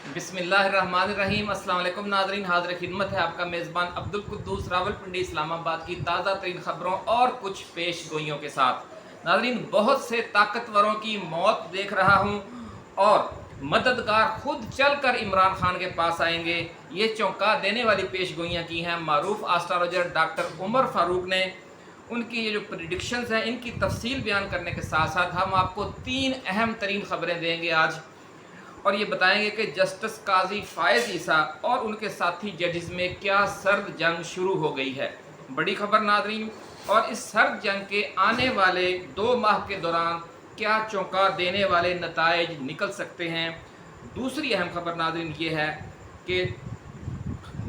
बिस्मिल्लाहिर्रहमानिर्रहीम। अस्सलाम वालेकुम नाज़रीन, हाज़िर खिदमत है आपका मेज़बान अब्दुल कुद्दूस रावलपिंडी इस्लामाबाद की ताज़ा तरीन खबरों और कुछ पेश गोइयों के साथ। नाज़रीन, बहुत से ताकतवरों की मौत देख रहा हूँ और मददगार खुद चलकर इमरान खान के पास आएंगे, ये चौंका देने वाली पेश गोइयाँ की हैं मारूफ एस्ट्रोलॉजर डॉक्टर उमर फारूक ने। उनकी ये जो प्रिडिक्शंस हैं इनकी तफसील बयान करने के साथ साथ हम आपको 3 अहम तरीन खबरें देंगे आज, और ये बताएंगे कि जस्टिस काजी फायज़ ईसा और उनके साथी जजेस में क्या सर्द जंग शुरू हो गई है। बड़ी खबर नाज़रीन, और इस सर्द जंग के आने वाले 2 माह के दौरान क्या चौंका देने वाले नताइज निकल सकते हैं। दूसरी अहम खबर नाज़रीन ये है कि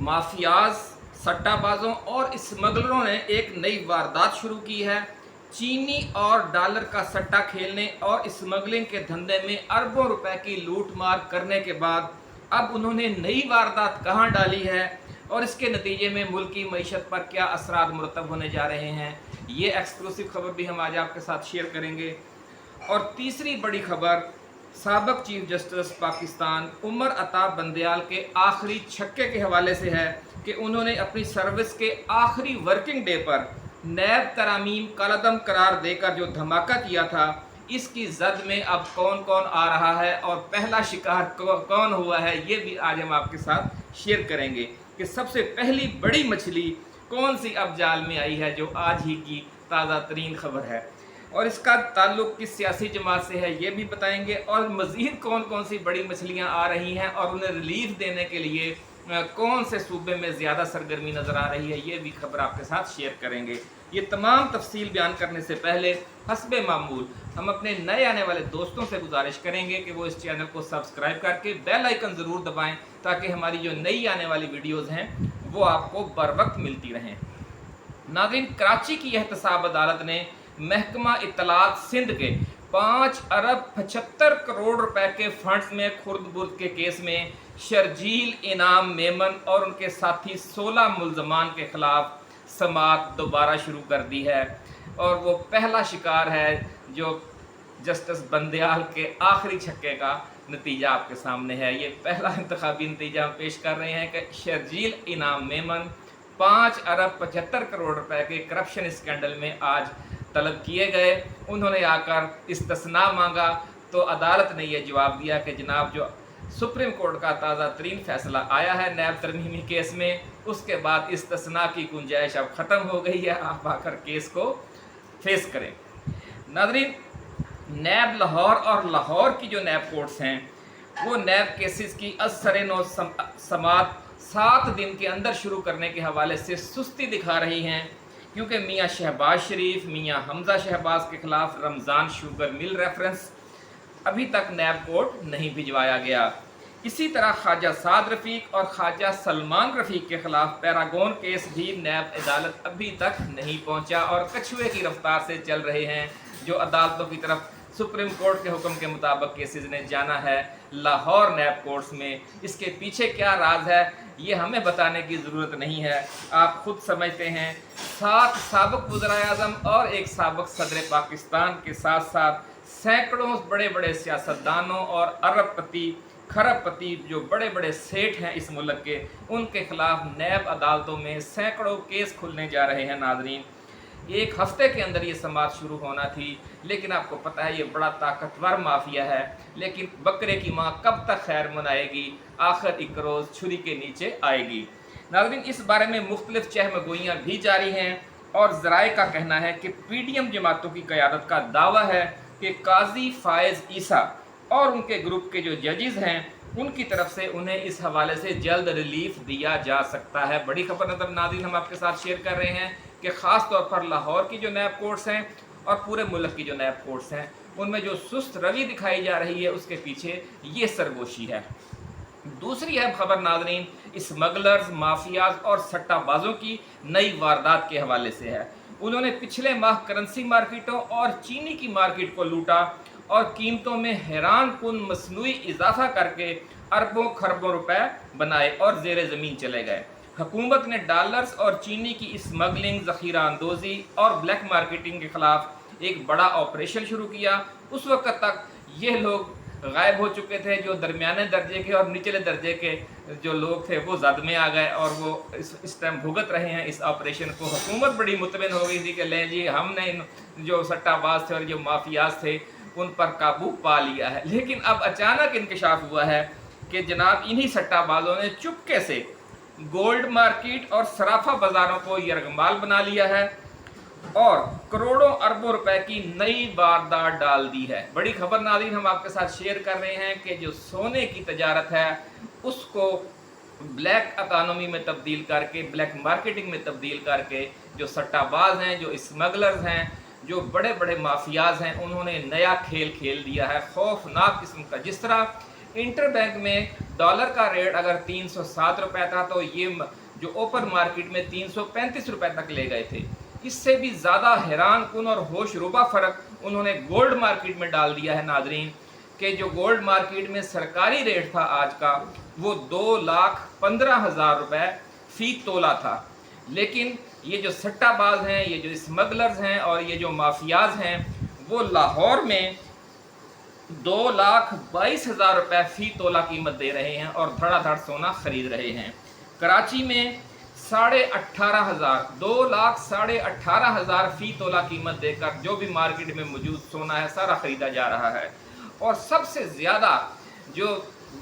माफियाज, सट्टाबाजों और स्मगलरों ने एक नई वारदात शुरू की है। चीनी और डॉलर का सट्टा खेलने और स्मगलिंग के धंधे में अरबों रुपए की लूट मार करने के बाद अब उन्होंने नई वारदात कहां डाली है और इसके नतीजे में मुल्क की मईशत पर क्या असरात मुरतब होने जा रहे हैं, ये एक्सक्लूसिव खबर भी हम आज आपके साथ शेयर करेंगे। और तीसरी बड़ी खबर साबिक चीफ जस्टिस पाकिस्तान उमर अता बंदयाल के आखिरी छक्के के हवाले से है कि उन्होंने अपनी सर्विस के आखिरी वर्किंग डे पर नैब तरामीम कलदम करार देकर जो धमाका किया था, इसकी जद में अब कौन कौन आ रहा है और पहला शिकार कौन हुआ है, ये भी आज हम आपके साथ शेयर करेंगे कि सबसे पहली बड़ी मछली कौन सी अब जाल में आई है, जो आज ही की ताज़ा तरीन खबर है। और इसका ताल्लुक़ किस सियासी जमात से है ये भी बताएंगे, और मज़ीद कौन कौन सी बड़ी मछलियाँ आ रही हैं और उन्हें रिलीफ देने के लिए कौन से सूबे में ज़्यादा सरगर्मी नज़र आ रही है, ये भी खबर आपके साथ शेयर करेंगे। ये तमाम तफसील बयान करने से पहले हस्बे मामूल हम अपने नए आने वाले दोस्तों से गुजारिश करेंगे कि वो इस चैनल को सब्सक्राइब करके बेल आइकन ज़रूर दबाएं, ताकि हमारी जो नई आने वाली वीडियोज़ हैं वो आपको बर वक्त मिलती रहें। नाज़रीन, कराची की एहतसाब अदालत ने महकमा इत्तलात सिंध के 5 अरब 75 करोड़ रुपए के फंड्स में खुर्द बुर्द के केस में शर्जील इनाम मेमन और उनके साथी 16 मुल्जमान के खिलाफ समाअत दोबारा शुरू कर दी है। और वो पहला शिकार है जो जस्टिस बंदयाल के आखिरी छक्के का नतीजा आपके सामने है। ये पहला इंतखाबी नतीजा हम पेश कर रहे हैं कि शर्जील इनाम मेमन 5 अरब 75 करोड़ रुपए के करप्शन स्कैंडल में आज तलब किए गए। उन्होंने आकर इस्तिस्ना मांगा तो अदालत ने यह जवाब दिया कि जनाब, जो सुप्रीम कोर्ट का ताज़ा तरीन फैसला आया है नैब तरमीमी केस में, उसके बाद इस्तिस्ना की गुंजाइश अब ख़त्म हो गई है, आप आकर केस को फेस करें। नाज़रीन, नैब लाहौर और लाहौर की जो नैब कोर्ट्स हैं वो नैब केसेस की असरनो समात 7 दिन के अंदर शुरू करने के हवाले से सुस्ती दिखा रही हैं, क्योंकि मियाँ शहबाज शरीफ, मियाँ हमज़ा शहबाज के खिलाफ रमज़ान शुगर मिल रेफरेंस अभी तक नैब कोर्ट नहीं भिजवाया गया। इसी तरह ख्वाजा साद रफ़ीक और ख्वाजा सलमान रफ़ीक के खिलाफ पैरागोन केस भी नैब अदालत अभी तक नहीं पहुंचा और कछुए की रफ्तार से चल रहे हैं, जो अदालतों की तरफ सुप्रीम कोर्ट के हुक्म के मुताबिक केसेस ने जाना है लाहौर नैब कोर्ट्स में। इसके पीछे क्या राज है ये हमें बताने की ज़रूरत नहीं है, आप खुद समझते हैं। 7 साबिक वज़ीर आज़म और एक साबिक सदर पाकिस्तान के साथ साथ सैकड़ों बड़े बड़े सियासतदानों और अरबपति खरबपति जो बड़े बड़े सेठ हैं इस मुल्क के, उनके खिलाफ नैब अदालतों में सैकड़ों केस खुलने जा रहे हैं। नाज़रीन, एक हफ्ते के अंदर ये समाअत शुरू होना थी, लेकिन आपको पता है ये बड़ा ताकतवर माफिया है, लेकिन बकरे की माँ कब तक खैर मनाएगी, आखिर एक रोज़ छुरी के नीचे आएगी। नाज़रीन, इस बारे में मुख्तलिफ चहमगोइयाँ भी जारी हैं और ज़राए का कहना है कि PDM जमातों की क़यादत का दावा है कि काजी फायज़ ईसा और उनके ग्रुप के जो जजेस हैं उनकी तरफ से उन्हें इस हवाले से जल्द रिलीफ दिया जा सकता है। बड़ी खबर नज़र नाज़रीन हम आपके साथ शेयर कर रहे हैं कि ख़ास तौर पर लाहौर की जो नैब कोर्ट्स हैं और पूरे मुल्क की जो नैब कोर्ट्स हैं उनमें जो सुस्त रवि दिखाई जा रही है उसके पीछे ये सरगोशी है। दूसरी अहम खबर नाज़रीन स्मगलर्स, माफियाज और सट्टाबाजों की नई वारदात के हवाले से है। उन्होंने पिछले माह करेंसी मार्केटों और चीनी की मार्केट को लूटा और कीमतों में हैरान कुन मसनूई इजाफा करके अरबों खरबों रुपए बनाए और ज़ेरे ज़मीन चले गए। हुकूमत ने डॉलर्स और चीनी की स्मगलिंग, ज़ख़ीरा अंदोज़ी और ब्लैक मार्केटिंग के ख़िलाफ़ एक बड़ा ऑपरेशन शुरू किया। उस वक्त तक ये लोग गायब हो चुके थे, जो दरमियाने दर्जे के और निचले दर्जे के जो लोग थे वो जद में आ गए और वो इस टाइम भुगत रहे हैं इस ऑपरेशन को। हुकूमत बड़ी मुतमिन हो गई थी कि ले जी हमने इन जो सट्टाबाज थे और जो माफियाज थे उन पर काबू पा लिया है। लेकिन अब अचानक इंकशाफ हुआ है कि जनाब इन्हीं सट्टाबाजों ने चुपके से गोल्ड मार्केट और सराफा बाज़ारों को यरगमाल बना लिया है और करोड़ों अरबों रुपए की नई वारदात डाल दी है। बड़ी खबर नाज़रीन हम आपके साथ शेयर कर रहे हैं कि जो सोने की तजारत है उसको ब्लैक इकानमी में तब्दील करके, ब्लैक मार्केटिंग में तब्दील करके जो सट्टाबाज हैं, जो स्मगलर्स हैं, जो बड़े बड़े माफियाज हैं, उन्होंने नया खेल खेल दिया है खौफनाक किस्म का। जिस तरह इंटर बैंक में डॉलर का रेट अगर 307 रुपये था तो ये जो ओपन मार्केट में 335 रुपये तक ले गए थे। इससे भी ज़्यादा हैरान कुन और होशरुबा फ़र्क उन्होंने गोल्ड मार्केट में डाल दिया है नाजरीन, कि जो गोल्ड मार्केट में सरकारी रेट था आज का वो 2,15,000 रुपये फ़ी तोला था। लेकिन ये जो सट्टाबाज हैं, ये जो स्मगलर्स हैं और ये जो माफियाज हैं वो लाहौर में 2,22,000 रुपये फ़ी तोला कीमत दे रहे हैं और धड़ाधड़ सोना ख़रीद रहे हैं। कराची में 18,500 2,18,500 फ़ी तोला कीमत देकर जो भी मार्केट में मौजूद सोना है सारा ख़रीदा जा रहा है। और सबसे ज़्यादा जो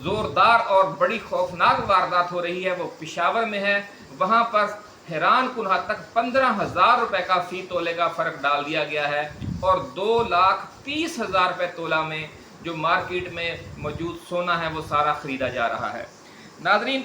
ज़ोरदार और बड़ी खौफनाक वारदात हो रही है वो पेशावर में है। वहाँ पर हैरान कुन हद तक 15,000 रुपये का फ़ी तोले का फ़र्क डाल दिया गया है और 2,30,000 रुपये तोला में जो मार्केट में मौजूद सोना है वो सारा ख़रीदा जा रहा है। नाज़रीन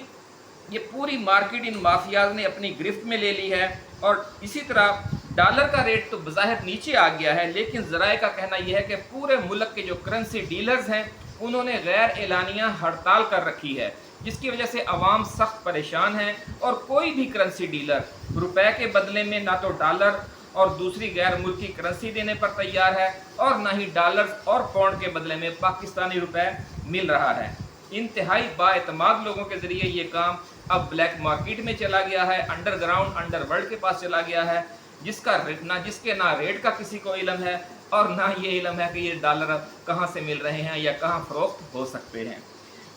ये पूरी मार्केट इन माफियाज ने अपनी गिरफ्त में ले ली है। और इसी तरह डॉलर का रेट तो बज़ाहिर नीचे आ गया है, लेकिन ज़राए का कहना यह है कि पूरे मुल्क के जो करेंसी डीलर्स हैं उन्होंने गैर एलानिया हड़ताल कर रखी है, जिसकी वजह से अवाम सख्त परेशान है और कोई भी करेंसी डीलर रुपए के बदले में ना तो डॉलर और दूसरी गैर मुल्की करेंसी देने पर तैयार है और ना ही डॉलर और पाउंड के बदले में पाकिस्तानी रुपए मिल रहा है। इंतहाई बाएतमाद लोगों के ज़रिए ये काम अब ब्लैक मार्केट में चला गया है, अंडरग्राउंड अंडरवर्ल्ड के पास चला गया है, जिसके ना रेट का किसी को इल्म है और ना ये इल्म है कि ये डॉलर कहाँ से मिल रहे हैं या कहाँ फ़रोख्त हो सकते हैं।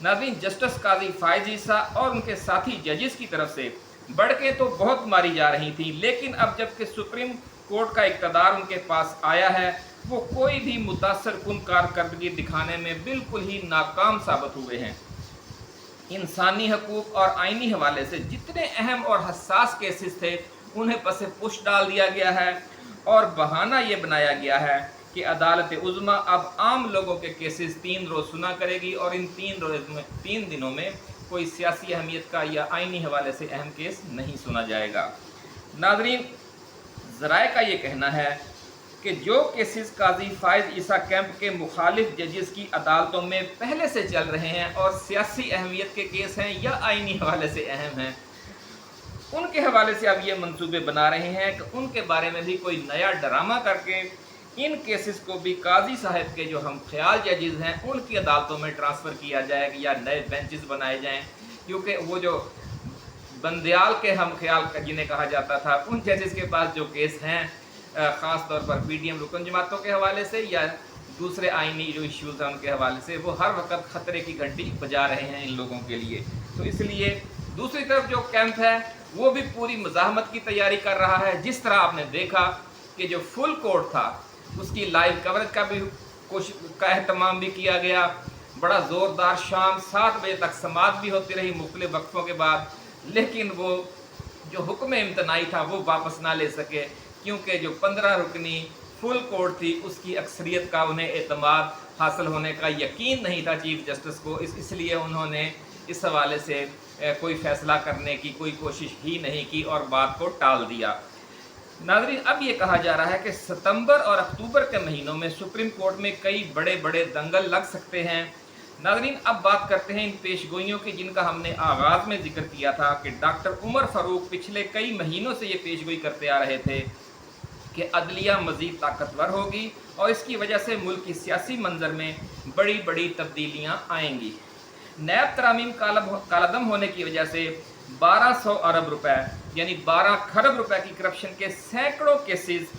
नाज़रीन जस्टिस काजी फायज़ ईसा और उनके साथी जजेस की तरफ से बढ़के तो बहुत मारी जा रही थी, लेकिन अब जबकि सुप्रीम कोर्ट का इक़्तिदार उनके पास आया है वो कोई भी मुतासर कुन कारकर्दगी दिखाने में बिल्कुल ही नाकाम साबित हुए हैं। इंसानी हकूक़ और आइनी हवाले से जितने अहम और हसास केसेस थे उन्हें पसे पुश डाल दिया गया है और बहाना ये बनाया गया है कि अदालत उज़्मा अब आम लोगों के केसेस 3 रोज़ सुना करेगी और इन 3 दिनों में कोई सियासी अहमियत का या आइनी हवाले से अहम केस नहीं सुना जाएगा। नाज़रीन ज़राए का ये कहना है कि जो केसेस काजी फायज़ ईसा कैंप के मुखालिफ जजेस की अदालतों में पहले से चल रहे हैं और सियासी अहमियत के केस हैं या आइनी हवाले से अहम हैं, उनके हवाले से अब ये मंसूबे बना रहे हैं कि उनके बारे में भी कोई नया ड्रामा करके इन केसेस को भी काजी साहब के जो हम ख्याल जजेस हैं उनकी अदालतों में ट्रांसफ़र किया जाए या नए बेंचेस बनाए जाएं, क्योंकि वो जो बंदयाल के हम ख्याल जिन्हें कहा जाता था उन जजेस के पास जो केस हैं ख़ास तौर पर पीडीएम रुकन जमातों के हवाले से या दूसरे आइनी जो इश्यूज़ हैं उनके हवाले से, वो हर वक्त ख़तरे की घंटी बजा रहे हैं इन लोगों के लिए। तो इसलिए दूसरी तरफ जो कैंप है वो भी पूरी मज़ाहमत की तैयारी कर रहा है। जिस तरह आपने देखा कि जो फुल कोर्ट था उसकी लाइव कवरेज का भी का अहतमाम भी किया गया, बड़ा ज़ोरदार शाम 7 बजे तक समाअत भी होती रही मुख्तलिफ वक्फ़ों के बाद, लेकिन वो जो हुक्म इम्तनाई था वो वापस ना ले सके क्योंकि जो 15 रुकनी फुल कोर्ट थी उसकी अक्सरियत का उन्हें एतमाद हासिल होने का यकीन नहीं था चीफ जस्टिस को, इसलिए उन्होंने इस हवाले से कोई फ़ैसला करने की कोई कोशिश ही नहीं की और बात को टाल दिया। नाज़रीन अब ये कहा जा रहा है कि सितंबर और अक्टूबर के महीनों में सुप्रीम कोर्ट में कई बड़े बड़े दंगल लग सकते हैं। नाज़रीन अब बात करते हैं इन पेशगोइयों की जिनका हमने आगाज़ में जिक्र किया था कि डॉक्टर उमर फ़ारूक पिछले कई महीनों से ये पेशगोई करते आ रहे थे कि अदलिया मज़ीद ताकतवर होगी और इसकी वजह से मुल्क की सियासी मंजर में बड़ी बड़ी तब्दीलियाँ आएंगी। नैब तरामीम कालादम होने की वजह से 1200 अरब रुपए यानी 12 खरब रुपए की करप्शन के सैकड़ों केसेस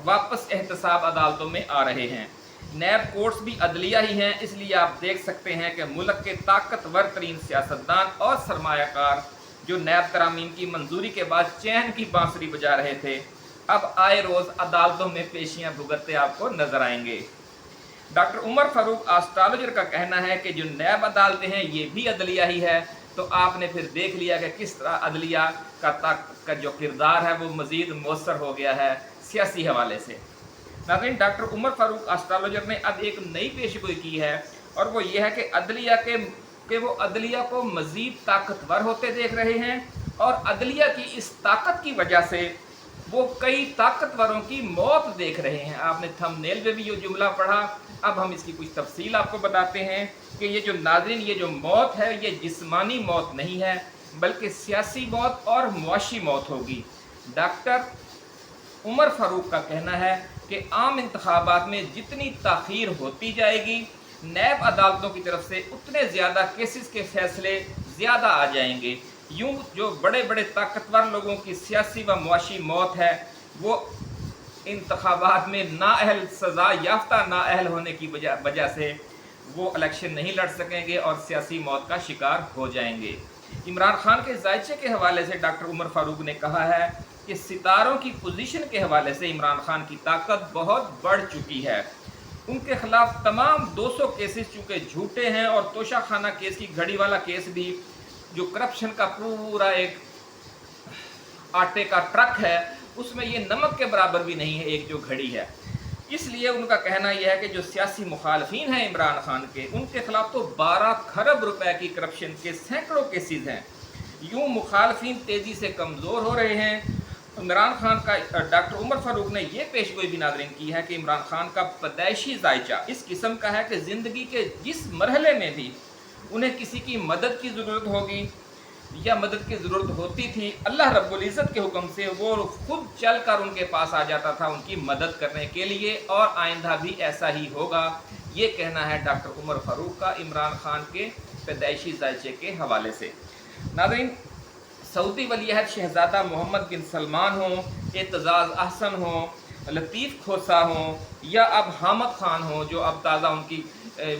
वापस एहतसाब अदालतों में आ रहे हैं। नैब कोर्ट्स भी अदलिया ही हैं, इसलिए आप देख सकते हैं कि मुल्क के ताकतवर तरीन सियासतदान और सरमायाकार जो नैब तरामीम की मंजूरी के बाद चैन की बांसुरी बजा रहे थे, अब आए रोज़ अदालतों में पेशियां भुगतते आपको नजर आएंगे। डॉक्टर उमर फारूक एस्ट्रोलॉजर का कहना है कि जो नैब अदालतें हैं ये भी अदलिया ही है, तो आपने फिर देख लिया कि किस तरह अदलिया का जो किरदार है वो मज़ीद मौसर हो गया है सियासी हवाले से। नाज़रीन, डॉक्टर उमर फारूक एस्ट्रोलॉजर ने अब एक नई पेशगोई की है, और वो ये है कि अदलिया वो अदलिया को मज़ीद ताकतवर होते देख रहे हैं, और अदलिया की इस ताकत की वजह से वो कई ताकतवरों की मौत देख रहे हैं। आपने थंबनेल में भी ये जुमला पढ़ा, अब हम इसकी कुछ तफसील आपको बताते हैं कि ये जो नाज़रीन ये जो मौत है ये जिस्मानी मौत नहीं है, बल्कि सियासी मौत और मुआशी मौत होगी। डॉक्टर उमर फारूक का कहना है कि आम इंतखाबात में जितनी ताख़ीर होती जाएगी, नैब अदालतों की तरफ से उतने ज़्यादा केसेस के फैसले ज़्यादा आ जाएंगे। यूँ जो बड़े बड़े ताकतवर लोगों की सियासी व मुआशी मौत है वो इंतखाबात में नाअहल सज़ा याफ्ता नाअहल होने की वजह से वो इलेक्शन नहीं लड़ सकेंगे और सियासी मौत का शिकार हो जाएंगे। इमरान खान के जायचे के हवाले से डॉक्टर उमर फारूक ने कहा है कि सितारों की पोजीशन के हवाले से इमरान खान की ताकत बहुत बढ़ चुकी है। उनके खिलाफ तमाम 200 केसेस चूँकि झूठे हैं, और तोशा खाना केस की घड़ी वाला केस भी जो करप्शन का पूरा एक आटे का ट्रक है, उसमें ये नमक के बराबर भी नहीं है एक जो घड़ी है। इसलिए उनका कहना यह है कि जो सियासी मुखालफिन हैं इमरान खान के, उनके खिलाफ तो 12 खरब रुपए की करप्शन के सैकड़ों केसेस हैं। यूँ मुखालफिन तेज़ी से कमज़ोर हो रहे हैं। इमरान खान का डॉक्टर उमर फारूक ने यह पेशगोई भी नाज़रीन की है कि इमरान खान का पैदाइशी जायचा इस किस्म का है कि ज़िंदगी के जिस मरहले में भी उन्हें किसी की मदद की ज़रूरत होगी या मदद की ज़रूरत होती थी, अल्लाह रब्बुल इज़्ज़त के हुक्म से वो खुद चल कर उनके पास आ जाता था उनकी मदद करने के लिए, और आइंदा भी ऐसा ही होगा। ये कहना है डॉक्टर उमर फारूक का इमरान खान के पैदाइशी जायचे के हवाले से। नाज़रीन, सऊदी वलीअहद शहज़ादा मोहम्मद बिन सलमान हो, एतजाज़ अहसन हो, लतीफ़ खोसा हो, या अब हामद खान हो जो अब ताज़ा उनकी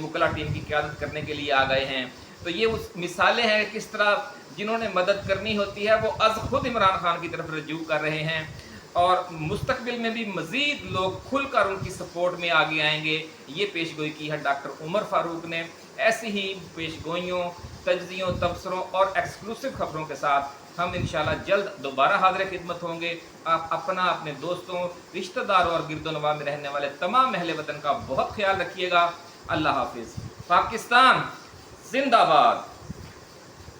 मुकला टीम की क़यादत करने के लिए आ गए हैं, तो ये उस मिसालें हैं किस तरह जिन्होंने मदद करनी होती है वो अज़ खुद इमरान खान की तरफ रजू कर रहे हैं, और मुस्तकबिल में भी मज़ीद लोग खुलकर उनकी सपोर्ट में आगे आएंगे। ये पेशगोई की है डॉक्टर उमर फारूक ने। ऐसी ही पेशगोइयों, तज्ज़ियों, तबसरों और एक्सक्लूसिव ख़बरों के साथ हम इंशाल्लाह जल्द दोबारा हाज़िर खिदमत होंगे। आप अपना, अपने दोस्तों, रिश्तेदारों और गिरदोनवा में रहने वाले तमाम अहले वतन का बहुत ख्याल रखिएगा। अल्लाह हाफिज़। पाकिस्तान जिंदाबाद।